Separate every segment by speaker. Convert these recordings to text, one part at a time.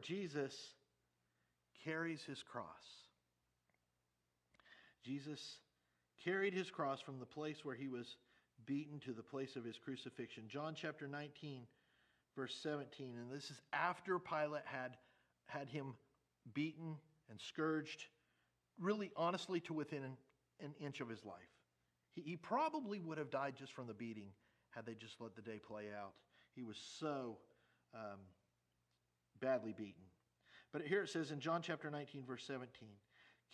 Speaker 1: Jesus carries his cross. Jesus carried his cross from the place where he was beaten to the place of his crucifixion. John chapter 19, verse 17. And this is after Pilate had him beaten and scourged, really honestly to within an inch of his life. He probably would have died just from the beating had they just let the day play out. He was so badly beaten. But here it says in John chapter 19, verse 17,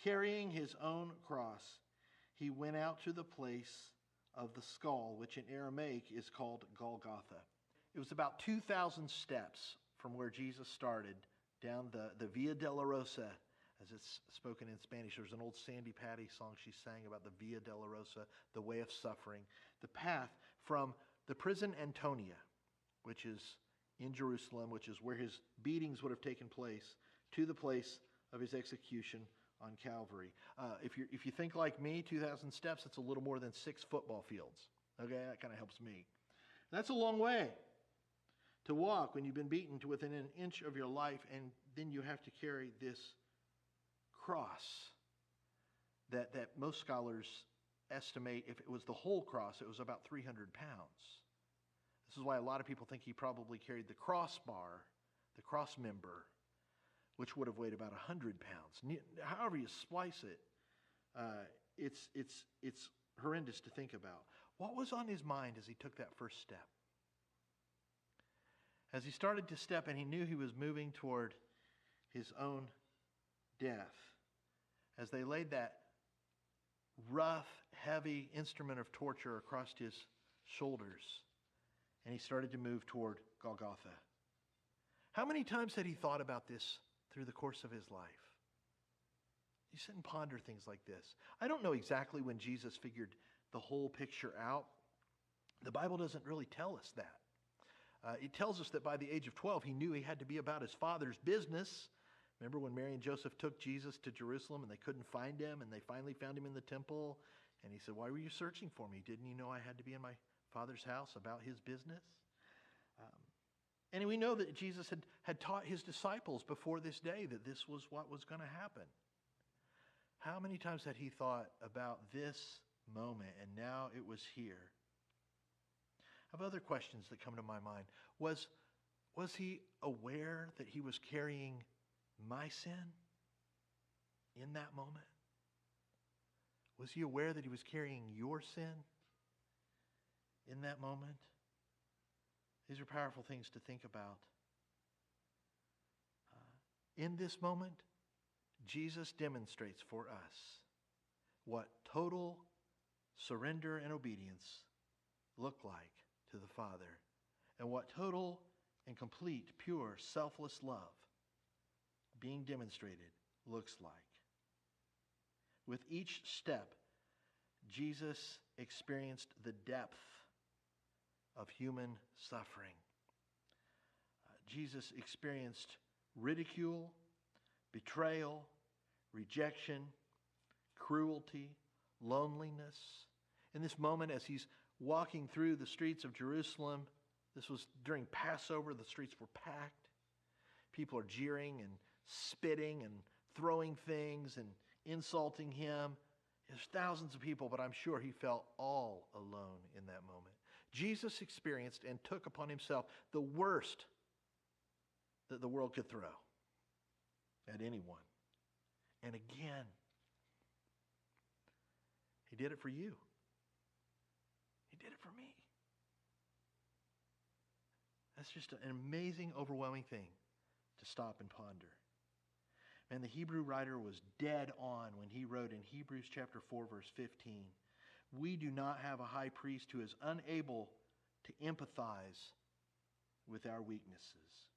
Speaker 1: carrying his own cross, he went out to the place of the skull, which in Aramaic is called Golgotha. It was about 2,000 steps from where Jesus started down the Via Delarosa, as it's spoken in Spanish. There's an old Sandy Patty song she sang about the Via Delarosa, the way of suffering. The path from the prison Antonia, which is in Jerusalem, which is where his beatings would have taken place, to the place of his execution on Calvary. If you think like me, 2,000 steps, it's a little more than 6 football fields. Okay, that kind of helps me. That's a long way to walk when you've been beaten to within an inch of your life, and then you have to carry this cross that most scholars estimate, if it was the whole cross, it was about 300 pounds. This is why a lot of people think he probably carried the crossbar, the cross member, which would have weighed about 100 pounds. However you splice it, it's horrendous to think about. What was on his mind as he took that first step? As he started to step and he knew he was moving toward his own death, as they laid that rough, heavy instrument of torture across his shoulders, and he started to move toward Golgotha. How many times had he thought about this through the course of his life? You sit and ponder things like this. I don't know exactly when Jesus figured the whole picture out. The Bible doesn't really tell us that. It tells us that by the age of 12, he knew he had to be about his Father's business. Remember when Mary and Joseph took Jesus to Jerusalem and they couldn't find him, and they finally found him in the temple, and he said, "Why were you searching for me? Didn't you know I had to be in my Father's house about his business?" And we know that Jesus had taught his disciples before this day that this was what was going to happen. How many times had he thought about this moment, and now it was here? I have other questions that come to my mind. Was he aware that he was carrying my sin in that moment? Was he aware that he was carrying your sin in that moment? These are powerful things to think about. In this moment, Jesus demonstrates for us what total surrender and obedience look like to the Father, and what total and complete, pure, selfless love being demonstrated looks like. With each step, Jesus experienced the depth of human suffering. Jesus experienced ridicule, betrayal, rejection, cruelty, loneliness. In this moment, as he's walking through the streets of Jerusalem, this was during Passover, the streets were packed. People are jeering and spitting and throwing things and insulting him. There's thousands of people, but I'm sure he felt all alone in that moment. Jesus experienced and took upon himself the worst that the world could throw at anyone. And again, he did it for you. He did it for me. That's just an amazing, overwhelming thing to stop and ponder. And the Hebrew writer was dead on when he wrote in Hebrews chapter 4, verse 15, "We do not have a high priest who is unable to empathize with our weaknesses."